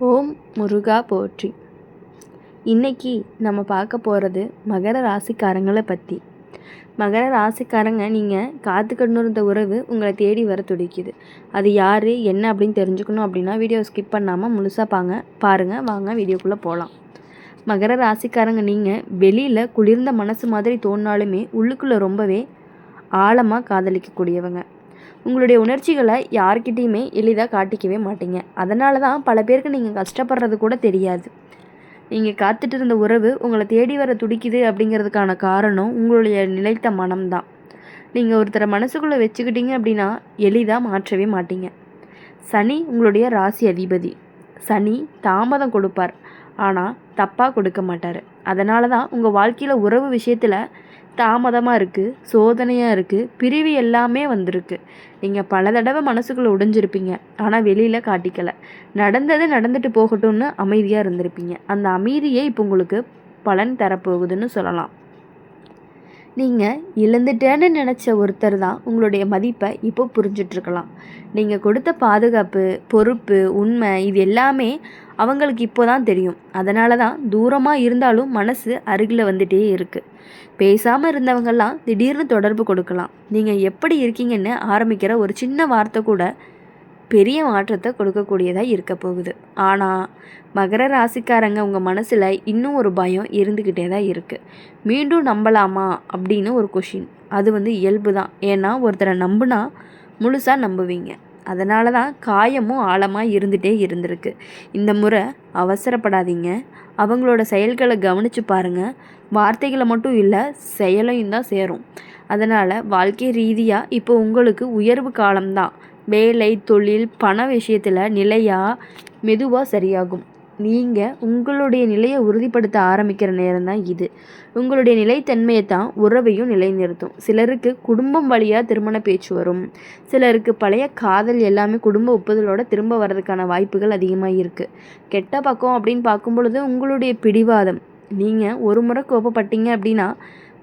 ஓம் முருகா போற்றி. இன்னைக்கு நம்ம பார்க்க போகிறது மகர ராசிக்காரங்களை பற்றி. மகர ராசிக்காரங்க, நீங்கள் காத்துக்கணும் இருந்த உறவு உங்களை தேடி வர துடிக்குது. அது யார் என்ன அப்படின்னு தெரிஞ்சுக்கணும் அப்படின்னா வீடியோ ஸ்கிப் பண்ணாமல் முழுசாக பாருங்கள். வாங்க வீடியோக்குள்ளே போகலாம். மகர ராசிக்காரங்க, நீங்கள் வெளியில் குளிர்ந்த மனசு மாதிரி தோணினாலுமே உள்ளுக்குள்ளே ரொம்பவே ஆழமாக காதலிக்கக்கூடியவங்க. உங்களுடைய உணர்ச்சிகளை யார்கிட்டையுமே எளிதாக காட்டிக்கவே மாட்டீங்க. அதனால தான் பல பேருக்கு நீங்கள் கஷ்டப்படுறது கூட தெரியாது. நீங்கள் காத்துட்டு இருந்த உறவு உங்களை தேடி வர துடிக்குது அப்படிங்கிறதுக்கான காரணம் உங்களுடைய நிலைத்த மனம்தான். நீங்கள் ஒருத்தரை மனசுக்குள்ளே வச்சுக்கிட்டீங்க அப்படின்னா எளிதாக மாற்றவே மாட்டீங்க. சனி உங்களுடைய ராசி அதிபதி. சனி தாமதம் கொடுப்பார், ஆனால் தப்பாக கொடுக்க மாட்டார். அதனால தான் உங்கள் வாழ்க்கையில் உறவு விஷயத்தில் தாமதமாக இருக்குது, சோதனையாக இருக்குது, பிரிவு எல்லாமே வந்திருக்கு. நீங்கள் பல தடவை மனசுக்குள்ளே உடைஞ்சிருப்பீங்க, ஆனால் வெளியில் காட்டிக்கலை. நடந்தது நடந்துட்டு போகட்டும்னு அமைதியாக இருந்திருப்பீங்க. அந்த அமைதியே இப்போ உங்களுக்கு பலன் தரப்போகுதுன்னு சொல்லலாம். நீங்கள் இழந்துட்டேன்னு நினச்ச ஒருத்தர் தான் உங்களுடைய மதிப்பை இப்போ புரிஞ்சிட்ருக்கலாம். நீங்கள் கொடுத்த பாதுகாப்பு, பொறுப்பு, உண்மை இது எல்லாமே அவங்களுக்கு இப்போ தான் தெரியும். அதனால தான் தூரமாக இருந்தாலும் மனசு அருகில் வந்துட்டே இருக்குது. பேசாமல் இருந்தவங்கெல்லாம் திடீர்னு தொடர்பு கொடுக்கலாம். நீங்கள் எப்படி இருக்கீங்கன்னு ஆரம்பிக்கிற ஒரு சின்ன வார்த்தை கூட பெரிய மாற்றத்தை கொடுக்கக்கூடியதாக இருக்க போகுது. ஆனால் மகர ராசிக்காரங்க, உங்கள் மனசில் இன்னும் ஒரு பயம் இருந்துக்கிட்டே தான் இருக்குது. மீண்டும் நம்பலாமா அப்படின்னு ஒரு கொஷின். அது இயல்பு தான். ஏன்னா ஒருத்தரை நம்புனா முழுசாக நம்புவீங்க. அதனால தான் காயமும் ஆழமாக இருந்துகிட்டே இருந்திருக்கு. இந்த முறை அவசரப்படாதீங்க. அவங்களோட செயல்களை கவனித்து பாருங்கள். வார்த்தைகளை மட்டும் இல்லை, செயலையும் தான் சேரும். அதனால் வாழ்க்கை ரீதியாக இப்போ உங்களுக்கு உயர்வு காலம்தான். வேலை, தொழில், பண விஷயத்தில் நிலையாக மெதுவாக சரியாகும். நீங்கள் உங்களுடைய நிலையை உறுதிப்படுத்த ஆரம்பிக்கிற நேரம் தான் இது. உங்களுடைய நிலைத்தன்மையை தான் உறவையும் நிலைநிறுத்தும். சிலருக்கு குடும்பம் வழியாக திருமண பேச்சு வரும். சிலருக்கு பழைய காதல் எல்லாமே குடும்ப ஒப்புதலோடு திரும்ப வர்றதுக்கான வாய்ப்புகள் அதிகமாக இருக்குது. கெட்ட பக்கம் அப்படின்னு பார்க்கும் பொழுது உங்களுடைய பிடிவாதம். நீங்கள் ஒரு முறை கோபப்பட்டீங்க அப்படின்னா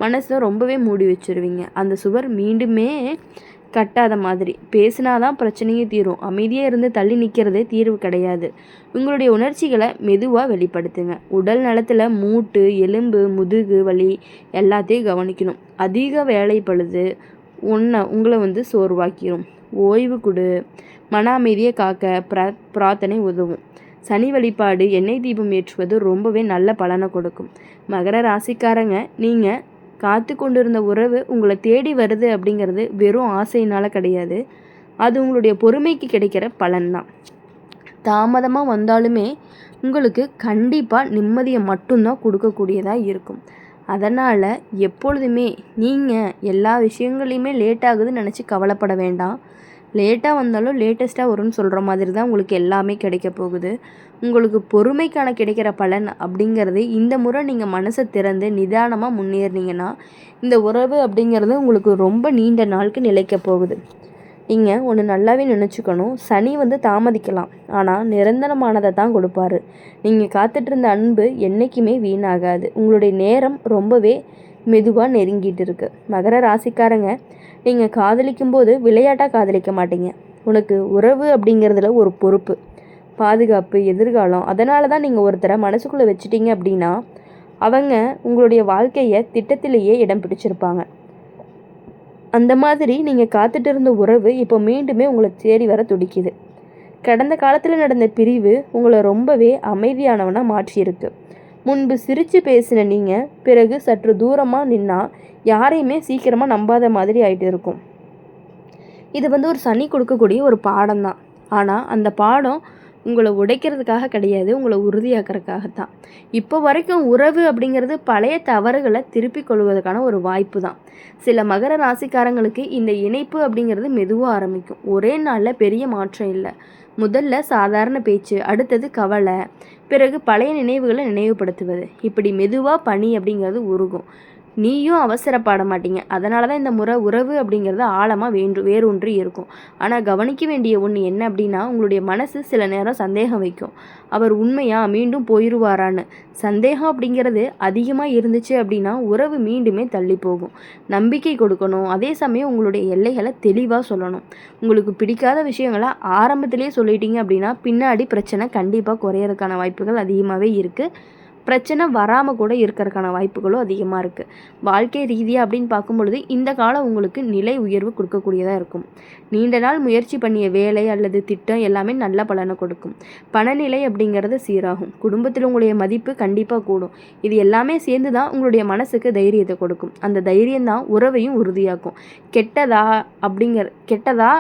மனசை ரொம்பவே மூடி வச்சுருவீங்க. அந்த சுவர் மீண்டுமே கட்டாத மாதிரி. பேசினாதான் பிரச்சனையும் தீரும். அமைதியாக இருந்து தள்ளி நிற்கிறதே தீர்வு கிடையாது. உங்களுடைய உணர்ச்சிகளை மெதுவாக வெளிப்படுத்துங்க. உடல் நலத்தில் மூட்டு, எலும்பு, முதுகு வலி எல்லாத்தையும் கவனிக்கணும். அதிக வேலை பழுது உங்களை சோர்வாக்கிடும். ஓய்வு கொடு. மன அமைதியை காக்க பிரார்த்தனை உதவும். சனி வழிபாடு, எண்ணெய் தீபம் ஏற்றுவது ரொம்பவே நல்ல பலனை கொடுக்கும். மகர ராசிக்காரங்க, நீங்கள் காத்து கொண்டிருந்த உறவு உங்களை தேடி வருது அப்படிங்கிறது வெறும் ஆசையினால் கிடையாது. அது உங்களுடைய பொறுமைக்கு கிடைக்கிற பலன்தான். தாமதமாக வந்தாலுமே உங்களுக்கு கண்டிப்பாக நிம்மதியை மட்டும்தான் கொடுக்கக்கூடியதாக இருக்கும். அதனால் எப்பொழுதுமே நீங்கள் எல்லா விஷயங்களையுமே லேட்டாகுதுன்னு நினச்சி கவலைப்பட வேண்டாம். லேட்டாக வந்தாலும் லேட்டஸ்ட்டாக வரும்னு சொல்கிற மாதிரி தான் உங்களுக்கு எல்லாமே கிடைக்க போகுது. உங்களுக்கு பொறுமைக்கான கிடைக்கிற பலன் அப்படிங்கிறது இந்த முறை நீங்கள் மனசை திறந்து நிதானமாக முன்னேறினீங்கன்னா இந்த உறவு அப்படிங்கிறது உங்களுக்கு ரொம்ப நீண்ட நாளுக்கு நிலைக்க போகுது. நீங்கள் ஒன்று நல்லாவே நினச்சிக்கணும். சனி தாமதிக்கலாம், ஆனால் நிரந்தரமானதை தான் கொடுப்பாரு. நீங்கள் காத்துட்ருந்த அன்பு என்றைக்குமே வீணாகாது. உங்களுடைய நேரம் ரொம்பவே மெதுவாக நெருங்கிட்டு இருக்கு. மகர ராசிக்காரங்க, நீங்கள் காதலிக்கும்போது விளையாட்டாக காதலிக்க மாட்டீங்க. உனக்கு உறவு அப்படிங்கிறதுல ஒரு பொறுப்பு, பாதுகாப்பு, எதிர்காலம். அதனால தான் நீங்கள் ஒருத்தரை மனசுக்குள்ளே வச்சுட்டீங்க அப்படின்னா அவங்க உங்களுடைய வாழ்க்கையை திட்டத்திலேயே இடம் பிடிச்சிருப்பாங்க. அந்த மாதிரி நீங்கள் காத்துட்டு இருந்த உறவு இப்போ மீண்டுமே உங்களை தேடி வர துடிக்குது. கடந்த காலத்தில் நடந்த பிரிவு உங்களை ரொம்பவே அமைதியானவனாக மாற்றியிருக்கு. முன்பு சிரித்து பேசின நீங்கள் பிறகு சற்று தூரமாக நின்னா யாரையுமே சீக்கிரமாக நம்பாத மாதிரி ஆகிட்டு இருக்கும். இது ஒரு சனி கொடுக்கக்கூடிய ஒரு பாடம் தான். ஆனால் அந்த பாடம் உங்களை உடைக்கிறதுக்காக கிடையாது, உங்களை உறுதியாக்கிறதுக்காகத்தான். இப்போ வரைக்கும் உறவு அப்படிங்கிறது பழைய தவறுகளை திருப்பி கொள்வதற்கான ஒரு வாய்ப்பு தான். சில மகர ராசிக்காரங்களுக்கு இந்த இணைப்பு அப்படிங்கிறது மெதுவாக ஆரம்பிக்கும். ஒரே நாளில் பெரிய மாற்றம் இல்லை. முதல்ல சாதாரண பேச்சு, அடுத்தது கவலை, பிறகு பழைய நினைவுகளை நினைவுபடுத்துவது. இப்படி மெதுவாக பனி அப்படிங்கிறது உருகும். நீயும் அவசரப்பட மாட்டீங்க. அதனால தான் இந்த முறை உறவு அப்படிங்கிறது ஆழமாக வேரூன்றி இருக்கும். ஆனால் கவனிக்க வேண்டிய ஒன்று என்ன அப்படின்னா, உங்களுடைய மனசு சில நேரம் சந்தேகம் வைக்கும். அவர் உண்மையா மீண்டும் போயிடுவாரான்னு. சந்தேகம் அப்படிங்கிறது அதிகமாக இருந்துச்சு அப்படின்னா உறவு மீண்டுமே தள்ளி போகும். நம்பிக்கை கொடுக்கணும். அதே சமயம் உங்களுடைய எல்லைகளை தெளிவாக சொல்லணும். உங்களுக்கு பிடிக்காத விஷயங்களை ஆரம்பத்திலே சொல்லிட்டீங்க அப்படின்னா பின்னாடி பிரச்சனை கண்டிப்பாக குறையறதுக்கான வாய்ப்புகள் அதிகமாகவே இருக்குது. பிரச்சனை வராமல் கூட இருக்கிறதுக்கான வாய்ப்புகளும் அதிகமாக இருக்குது. வாழ்க்கை ரீதியாக அப்படின்னு பார்க்கும்பொழுது இந்த காலம் உங்களுக்கு நிலை உயர்வு கொடுக்கக்கூடியதாக இருக்கும். நீண்ட நாள் முயற்சி பண்ணிய வேலை அல்லது திட்டம் எல்லாமே நல்ல பலனை கொடுக்கும். பணநிலை அப்படிங்கிறது சீராகும். குடும்பத்தில் உங்களுடைய மதிப்பு கண்டிப்பாக கூடும். இது எல்லாமே சேர்ந்து தான் உங்களுடைய மனசுக்கு தைரியத்தை கொடுக்கும். அந்த தைரியம் தான் உறவையும் உறுதியாக்கும். கெட்டதா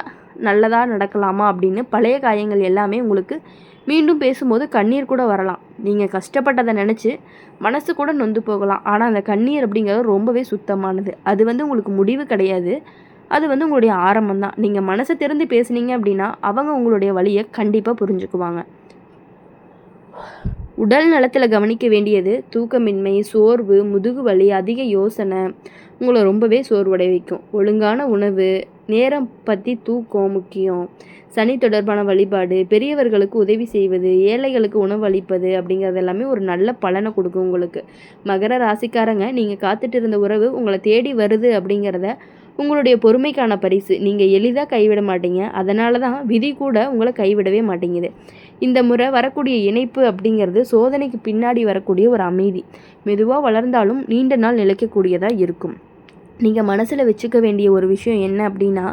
நல்லதா நடக்கலாமா அப்படின்னு பழைய காயங்கள் எல்லாமே உங்களுக்கு மீண்டும் பேசும்போது கண்ணீர் கூட வரலாம். நீங்கள் கஷ்டப்பட்டதை நினச்சி மனசு கூட நொந்து போகலாம். ஆனால் அந்த கண்ணீர் அப்படிங்கிறது ரொம்பவே சுத்தமானது. அது உங்களுக்கு முடிவு கிடையாது. அது உங்களுடைய ஆரம்பம் தான். நீங்கள் மனசை திறந்து பேசுனீங்க அப்படின்னா அவங்க உங்களுடைய வழியை கண்டிப்பாக புரிஞ்சுக்குவாங்க. உடல் நலத்தில் கவனிக்க வேண்டியது தூக்கமின்மை, சோர்வு, முதுகு வலி, அதிக யோசனை உங்களை ரொம்பவே சோர்வடை வைக்கும். ஒழுங்கான உணவு, நேரம் பற்றி தூக்கம் முக்கியம். சனி தொடர்பான வழிபாடு, பெரியவர்களுக்கு உதவி செய்வது, ஏழைகளுக்கு உணவு அளிப்பது அப்படிங்கிறது எல்லாமே ஒரு நல்ல பலனை கொடுக்கும் உங்களுக்கு. மகர ராசிக்காரங்க, நீங்கள் காத்துட்டு இருந்த உறவு உங்களை தேடி வருது அப்படிங்கிறத உங்களுடைய பொறுமைக்கான பரிசு. நீங்கள் எளிதாக கைவிட மாட்டீங்க. அதனால தான் விதி கூட உங்களை கைவிடவே மாட்டேங்குது. இந்த முறை வரக்கூடிய இணைப்பு அப்படிங்கிறது சோதனைக்கு பின்னாடி வரக்கூடிய ஒரு அமைதி. மெதுவாக வளர்ந்தாலும் நீண்ட நாள் நிலைக்கக்கூடியதாக இருக்கும். நீங்கள் மனசில் வச்சுக்க வேண்டிய ஒரு விஷயம் என்ன அப்படின்னா,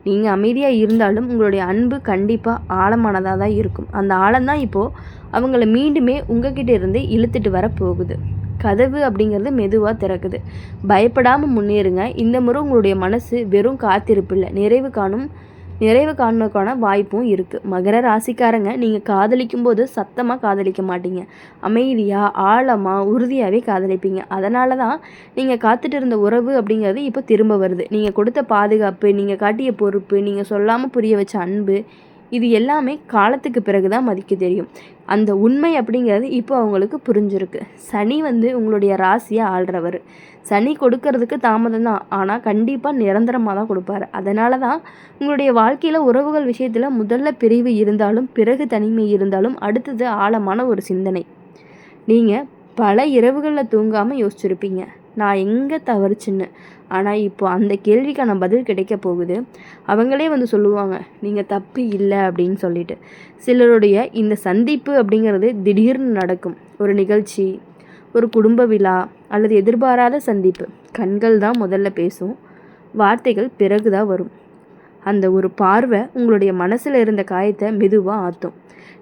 நீங்கள் அமைதியாக இருந்தாலும் உங்களுடைய அன்பு கண்டிப்பாக ஆழமானதாக தான் இருக்கும். அந்த ஆழம்தான் இப்போது அவங்கள மீண்டுமே உங்ககிட்ட இருந்து இழுத்துட்டு வர போகுது. கதவு அப்படிங்கிறது மெதுவாக திறக்குது. பயப்படாமல் முன்னேறுங்க. இந்த முறை உங்களுடைய மனசு வெறும் காத்திருப்பு இல்லை, நிறைவு காணுக்கான வாய்ப்பும் இருக்குது. மகர ராசிக்காரங்க, நீங்கள் காதலிக்கும் போது சத்தமாக காதலிக்க மாட்டீங்க. அமைதியாக, ஆழமாக, உறுதியாகவே காதலிப்பீங்க. அதனால தான் நீங்கள் காத்துட்டு இருந்த உறவு அப்படிங்கிறது இப்போ திரும்ப வருது. நீங்கள் கொடுத்த பாதுகாப்பு, நீங்கள் காட்டிய பொறுப்பு, நீங்கள் சொல்லாமல் புரிய வச்ச அன்பு, இது எல்லாமே காலத்துக்கு பிறகு தான் மதிக்க தெரியும். அந்த உண்மை அப்படிங்கிறது இப்போ அவங்களுக்கு புரிஞ்சிருக்கு. சனி உங்களுடைய ராசியை ஆள்றவர். சனி கொடுக்கறதுக்கு தாமதம் தான், ஆனால் கண்டிப்பாக நிரந்தரமாக தான் கொடுப்பாரு. அதனால தான் உங்களுடைய வாழ்க்கையில் உறவுகள் விஷயத்தில் முதல்ல பிரிவு இருந்தாலும் பிறகு தனிமை இருந்தாலும் அடுத்தது ஆழமான ஒரு சிந்தனை. நீங்கள் பல இரவுகளில் தூங்காமல் யோசிச்சிருப்பீங்க, நான் எங்கே தவறுச்சுன்னு. ஆனால் இப்போ அந்த கேள்விக்கான பதில் கிடைக்க போகுது. அவங்களே சொல்லுவாங்க, நீங்கள் தப்பு இல்லை அப்படின்னு சொல்லிட்டு. சிலருடைய இந்த சந்திப்பு அப்படிங்கிறது திடீர்னு நடக்கும். ஒரு நிகழ்ச்சி, ஒரு குடும்ப விழா அல்லது எதிர்பாராத சந்திப்பு. கண்கள் தான் முதல்ல பேசும், வார்த்தைகள் பிறகு தான் வரும். அந்த ஒரு பார்வை உங்களுடைய மனசில் இருந்த காயத்தை மெதுவாக ஆற்றும்.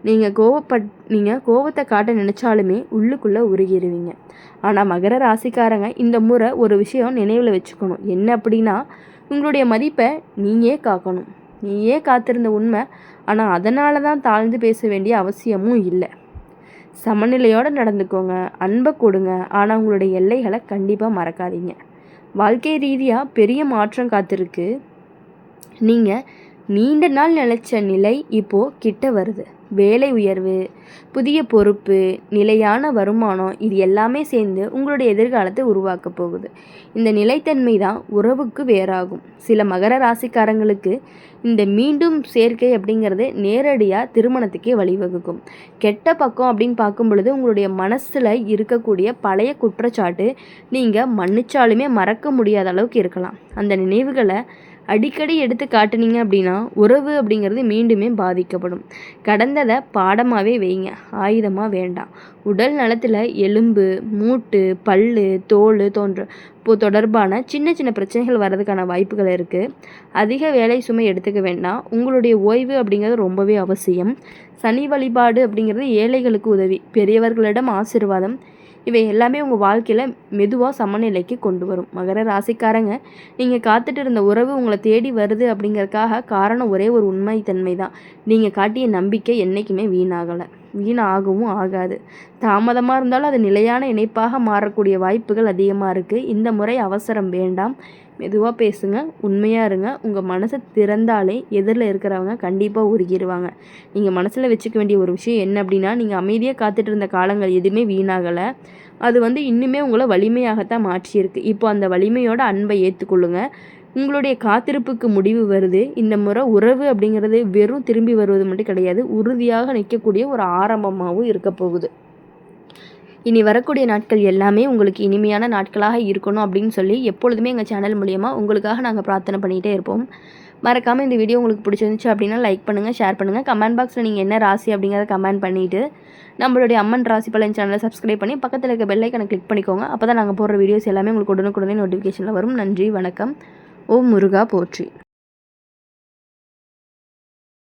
நீங்கள் கோவத்தை காட்ட நினச்சாலுமே உள்ளுக்குள்ளே உருகிடுவீங்க. ஆனால் மகர ராசிக்காரங்க, இந்த முறை ஒரு விஷயம் நினைவில் வச்சுக்கணும். என்ன அப்படின்னா, உங்களுடைய மதிப்பை நீயே காக்கணும். நீயே காத்திருந்த உண்மை. ஆனால் அதனால தான் தாழ்ந்து பேச வேண்டிய அவசியமும் இல்லை. சமநிலையோடு நடந்துக்கோங்க, அன்பை கொடுங்க. ஆனால் உங்களுடைய எல்லைகளை கண்டிப்பாக மறக்காதீங்க. வாழ்க்கை ரீதியாக பெரிய மாற்றம் காத்திருக்கு. நீங்கள் நீண்ட நாள் நிலைச்ச நிலை இப்போது கிட்ட வருது. வேலை உயர்வு, புதிய பொறுப்பு, நிலையான வருமானம், இது எல்லாமே சேர்ந்து உங்களுடைய எதிர்காலத்தை உருவாக்க போகுது. இந்த நிலைத்தன்மை தான் உறவுக்கு வேறாகும். சில மகர ராசிக்காரங்களுக்கு இந்த மீண்டும் சேர்க்கை அப்படிங்கிறது நேரடியாக திருமணத்துக்கே வழிவகுக்கும். கெட்ட பக்கம் அப்படின்னு பார்க்கும் பொழுது உங்களுடைய மனசில் இருக்கக்கூடிய பழைய குற்றச்சாட்டு நீங்கள் மன்னிச்சாலுமே மறக்க முடியாத அளவுக்கு இருக்கலாம். அந்த நினைவுகளை அடிக்கடி எடுத்து காட்டுனீங்க அப்படின்னா உறவு அப்படிங்கிறது மீண்டுமே பாதிக்கப்படும். கடந்ததை பாடமாகவே வைங்க, ஆயுதமாக வேண்டாம். உடல் நலத்தில் எலும்பு, மூட்டு, பல்லு, தோல் தொடர்பான சின்ன சின்ன பிரச்சனைகள் வர்றதுக்கான வாய்ப்புகள் இருக்குது. அதிக வேலை சுமை எடுத்துக்க வேண்டாம். உங்களுடைய ஓய்வு அப்படிங்கிறது ரொம்பவே அவசியம். சனி வழிபாடு அப்படிங்கிறது ஏழைகளுக்கு உதவி, பெரியவர்களிடம் ஆசீர்வாதம், இவை எல்லாமே உங்கள் வாழ்க்கையில் மெதுவாக சமநிலைக்கு கொண்டு வரும். மகர ராசிக்காரங்க, நீங்கள் காத்துட்டு இருந்த உறவு உங்களை தேடி வருது அப்படிங்கிறதுக்காக காரணம் ஒரே ஒரு உண்மைத்தன்மை தான். நீங்கள் காட்டிய நம்பிக்கை என்றைக்குமே வீணாகவும் ஆகாது. தாமதமாக இருந்தாலும் அது நிலையான இணைப்பாக மாறக்கூடிய வாய்ப்புகள் அதிகமாக இருக்குது. இந்த முறை அவசரம் வேண்டாம். மெதுவாக பேசுங்க, உண்மையாக இருங்க. உங்கள் மனசை திறந்தாலே எதிரில் இருக்கிறவங்க கண்டிப்பாக உருகிடுவாங்க. நீங்கள் மனசில் வச்சுக்க வேண்டிய ஒரு விஷயம் என்ன அப்படின்னா, நீங்கள் அமைதியாக காத்துட்டு இருந்த காலங்கள் எதுவுமே வீணாகலை. அது இன்னுமே உங்களை வலிமையாகத்தான் மாற்றியிருக்கு. இப்போ அந்த வலிமையோட அன்பை ஏற்றுக்கொள்ளுங்க. உங்களுடைய காத்திருப்புக்கு முடிவு வருது. இந்த முறை உறவு அப்படிங்கிறது வெறும் திரும்பி வருவது மட்டும் கிடையாது, உறுதியாக நிற்கக்கூடிய ஒரு ஆரம்பமாகவும் இருக்க போகுது. இனி வரக்கூடிய நாட்கள் எல்லாமே உங்களுக்கு இனிமையான நாட்களாக இருக்கணும் அப்படின்னு சொல்லி எப்பொழுதுமே எங்கள் சேனல் மூலிமா உங்களுக்காக நாங்கள் பிரார்த்தனை பண்ணிகிட்டே இருப்போம். மறக்காமல் இந்த வீடியோ உங்களுக்கு பிடிச்சிருந்துச்சு அப்படின்னா லைக் பண்ணுங்கள், ஷேர் பண்ணுங்கள். கமெண்ட் பாக்ஸில் நீங்கள் என்ன ராசி அப்படிங்கிறத கமெண்ட் பண்ணிவிட்டு நம்மளுடைய அம்மன் ராசி பலன் சேனலை சப்ஸ்கிரைப் பண்ணி பக்கத்தில் இருக்க பெல் ஐக்கனை கிளிக் பண்ணிக்கோங்க. அப்போ தான் நாங்கள் போடுற வீடியோஸ் எல்லாமே உங்களுக்கு உடனுக்குடனே நோட்டிஃபிகேஷனில் வரும். நன்றி, வணக்கம். ஓம் முருகா போற்றி.